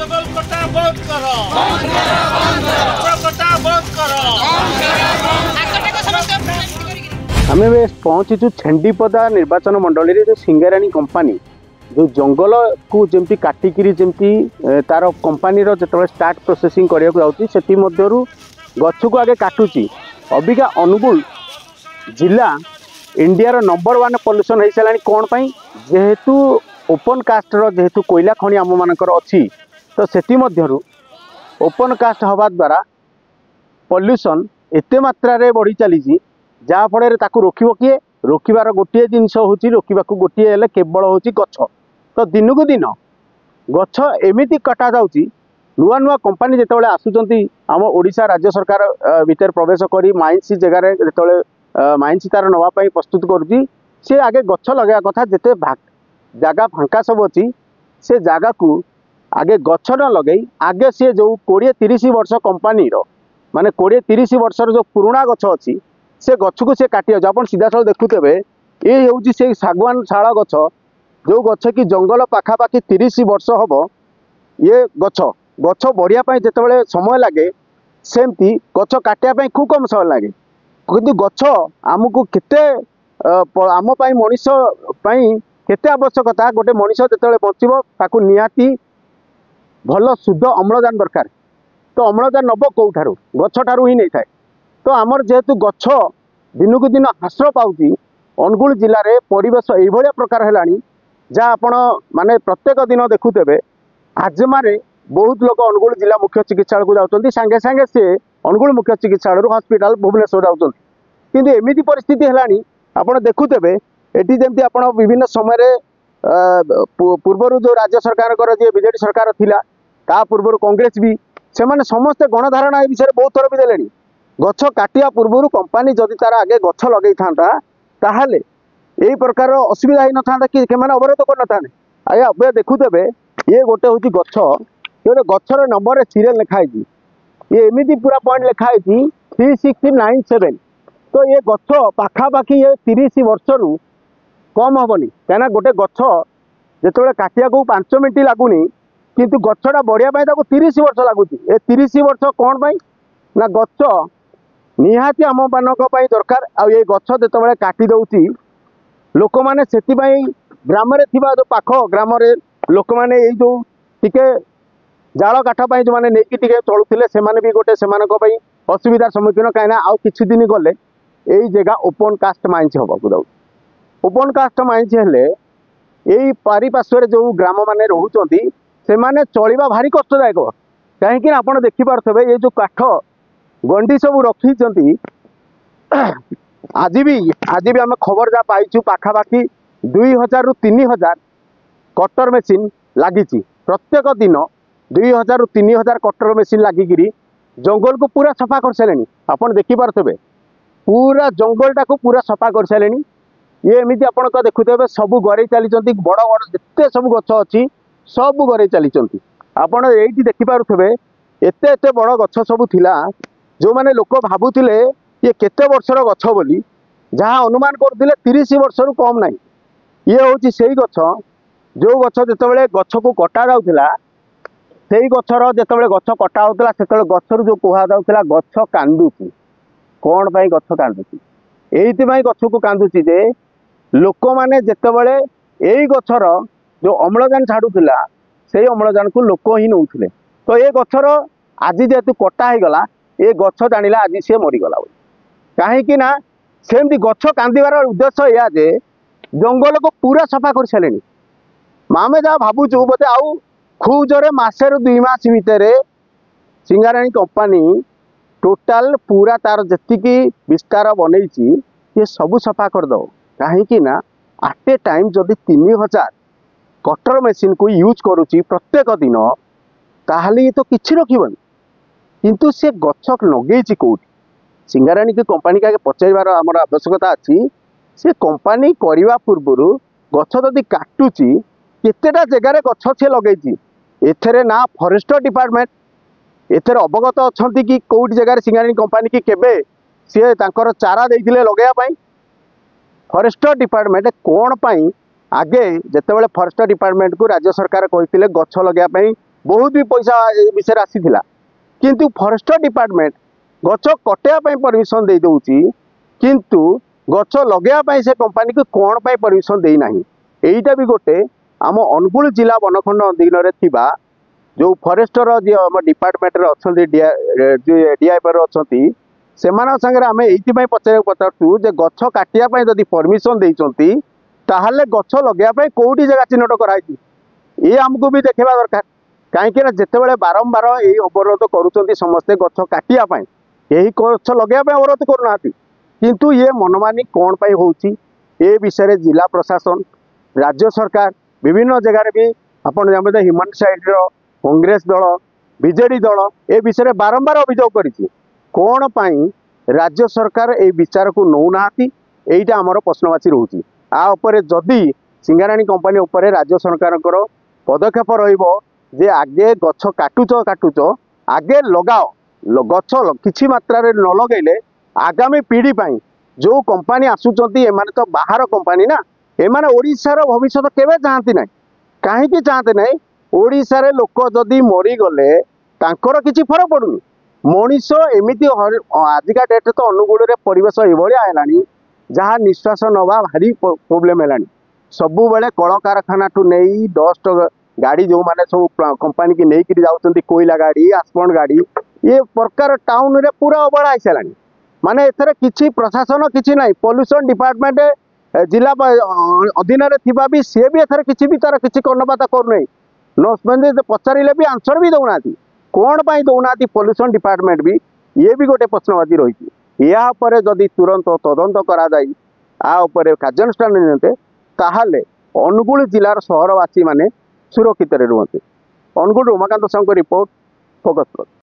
जंगल कटा बंद करो, गछ कटा बंद करो। आम पहुँचीचु छेंडीपदा निर्वाचन मंडल जो सिंगराणी कंपानी जो जंगल को जमी काटिकी जमी तार कंपानी जो स्टार्ट प्रोसेसिंग करने को गछ को आगे काटुची। अबिका अनुगुल जिला इंडिया रो नंबर 1 पॉल्यूशन हो सारा कौन पाई जेहेतु ओपन कास्ट जेहेतु कोयला खनि आम मानकर अच्छी तो सेति मध्यरु ओपन कास्ट हवा द्वारा पॉल्यूशन एते मात्रा रे बढ़ी चली जहाँ फल ताकू रोकब किए रोकबार गोटे जिनस हूँ रोकवा गोटे केवल हूँ गछ। तो दिन को दिन गछ एमती कटा जाऊँगी नुआ नुआ कंपानी जिते आसुँच आम ओडिशा राज्य सरकार भितर प्रवेश कर माइंस जगार जो माइंस तार नापी प्रस्तुत करुँची सी आगे गछ लगे कथा जिते जगह फांका सब अच्छी से जगह को आगे गछ न लगे आगे सी जो 20-30 वर्ष कंपानी माने 20-30 वर्षर जो पुराणा गछ अच्छी से गछ को सी काटी आप सीधा साल देखुथे ये हूँ से सागवान शाल गछ जो गछ कि जंगल पाखापाखि 30 वर्ष हम ये गछ गछ बढ़िया जिते समय लगे सेमती गछ काटिया खूब कम समय लगे किंतु गछ आमको केते आम मनीष केते आवश्यकता गोटे मनीष जिते बचब ताकू निहाती भल शुद्ध अम्लजान दरकार। तो अम्लजान नब कौठारू गछ ठारू ही नहीं थाए। तो आमर जेहेतु गछ दिन को दिन ह्रास पाउची अनुगुल जिले में परिवेश यह प्रकार है जहाँ आपण माने प्रत्येक दिन देखुथे आजमारे बहुत लोग अनुगुल जिला मुख्य चिकित्सालय को जाऊँच सांगे सांगे सी अनुगुल मुख्य चिकित्सालय हॉस्पिटल भुवनेश्वर जाऊँच किंतु एमती परिस्थिति है आप देखुथे ये जमी आप विभिन्न समय पूर्वर जो राज्य सरकार जी बीजेडी सरकार था पूर्वर कांग्रेस भी से समस्ते गणधारणा विषय बहुत थर भी देले गछ काटिया पूर्वर कंपानी जदि तार आगे गछ लगे था ताहले यही प्रकार असुविधा ही न था कि अवरोध कर ना आज्ञा अब देखुथे ये गोटे हूँ गछ ये गचर नंबर सीरियल लिखाई ये एमती पूरा पॉइंट लिखाई 3697। तो ये गछ पाखापाखि ये 30 वर्ष कम हेनी कहीं गोटे गछ जो काटिया को 5 मिनट लगुनि किंतु गछटा बढ़िया 30 वर्ष लगुच। ए 30 वर्ष कौन पाई ना गछ निहाती आम मानक दरकार आ ये गछ जो काटी दौची लोक मैंने से ग्राम जो पाख ग्राम लोक मैंने जो टिके जाल काठ जो मैंने नहीं चलुले से भी गोटे से असुविधार सम्मुखीन कहीं आउ कि दिन गले यही जगह ओपन कास्ट माइंस होगा जाऊ ओपन कास्ट माइंस हेले यही पारिपार्श्व जो ग्राम मैंने रोचे से मैंने चलवा भारी कष्टदायक कहीं आप देखिपे ये जो काठ गंडी सब रखी आज भी आम खबर जहाँ पाइचु पाखापाखि 2000 ରୁ 3000 कटर मेसीन लगी प्रत्येक दिन 2000 ରୁ 3000 कटर मेसीन लगिकी जंगल को पूरा सफा कर सारे आप देखिपे पूरा जंगलटा को पूरा सफा कर सारे ये एमती आप देखुथे सब गरे चली बड़ बड़ जिते सब गछ अच्छी सब गरे चली आपड़ ये देखिपे एत एत बड़ गछ सब थिला जो मैंने लोक भावुले ये केते वर्षर गछ बोली जहाँ अनुमान करते 30 वर्ष रु कम नहीं। ये हूँ से गछ जो गछ जिते गछ को कटा जाऊला से गचर जिते गछ कटा होता से गचर जो कह जाऊला गछ कांदुची कौन पाई गछ कांदुची यही गछ को कांदुची जे लोक मैंने जितेबले यही गचर जो अम्लजान छाड़ूला से अम्लजान को लोक ही नौले। तो ये गचर आज जेहेतु कटा होगला ये गछ जानिला आज सी मरीगला कहीं सेमती गछ कांदार उद्देश्य या जे जंगल को पूरा सफा कर सारे आम जहाँ भावुचु बोते आउ खूब जोरे मसे रु 2 मास भितर सिंगाराणी कंपानी टोटाल पूरा तार जी विस्तार बनई ये सब सफा करद कहीं आट ए टाइम जदि 3000 कटर मेसीन को यूज करुच्ची प्रत्येक दिन ताहले ये तो किसी रखिबन किंतु से गछ लगे कौटी सिंगाराणी की कंपानी के पचार आमर आवश्यकता अच्छी से कंपानी करने पूर्वर गछ जदि काटुची केतेटा जगार गछ से लगे एथेरे ना फॉरेस्ट डिपार्टमेंट एथेर अवगत अच्छा कि कौट जगार सिंगाराणी कंपानी की केबे सी तांकर चारा देइथिले लगेया फॉरेस्ट डिपार्टमेंट कौन पाई आगे जितेबाला फॉरेस्ट डिपार्टमेंट को राज्य सरकार कहते गछ लगे बहुत भी पैसा ए विषय आसीथिला किंतु फॉरेस्ट डिपार्टमेंट गछ कटेया परमिशन दे दउची किंतु गछ लगेया पई से कंपनी को कोन पई परमिशन देई नाही। एईटा भी गोटे आम अनुगुल जिला वनखंड अधीन रे थिबा जो फॉरेस्टर जे आम डिपार्टमेंट रे अछंती डीआईपर अछंती सेमान संगे आम एइथि पई पचारछु जे गछ काटिया पई जदी परमिशन देइचंती ताहले गछ लगेया पई कोउटी जगह चिन्हट कराइछि ये आमको भी देखा दरकार कहीं जितेबाला बारंबार ये अवरोध करुँच समस्ते गछ काटिया यही गछ लगे अवरोध करूना किंतु ये मनमानी कौन पाई होउची ए विषय जिला प्रशासन राज्य सरकार विभिन्न जगार भी आपन जानते ह्यूमन साइड कांग्रेस दल बीजेडी दल ए विषय बारंबार अभियोग करिछि कौन पाई राज्य सरकार ए विचार को नौना एटा आमर प्रश्नवाची रोची आ उपरे जदि सिंगाराणी कंपनी उपरे राज्य सरकार पदक्षेप रहिबो जे आगे गछ काटुच आगे लगाओ गछ किछि मात्रा रे न लगैले आगामी पीढ़ी पाई जो कंपनी आसुचंती एमाने तो बाहर कंपनी ना एमाने ओडिशार भविष्य केबे चाहती ना कहीं चाहते ना ओडिशार लोक जदि मरी गले तांकर किछि फरक पड़ुनी मनीष एमिति आजिका डेट तो अनुगुल रे परिवेश एभलिया हेलानी जहाँ निश्वास नवा भारी प्रोब्लेम हेलानी सबु बेले कल कारखाना ठू नहीं डस्ट गाड़ी जो माने सब कंपनी की नहीं करी जाउछंती कोयला गाड़ी आसपंड गाड़ी ये प्रकार टाउन रे पूरा अबड़ा आइसालानी माने एथरे किछि प्रशासन किछि नाही पोल्यूशन डिपार्टमेंट जिला अधीन रे थिबा भी से भी एथरे किछि भी तार किछि कर्णपात करू नै नो स्पेंड पचारिले भी आंसर भी दउनाती कोन पाई दउनाती पोल्यूशन डिपार्टमेंट भी ये भी गोटे प्रश्नवाची रही या उपरे जदि तुरंत तदंत करा जाई आ उपरे कार्यानुष्ठान नियन्ते ताहाले अनुगुल जिलार सहरवासी माने सुरक्षित रुहते। Angul Umakant Sahu report focus.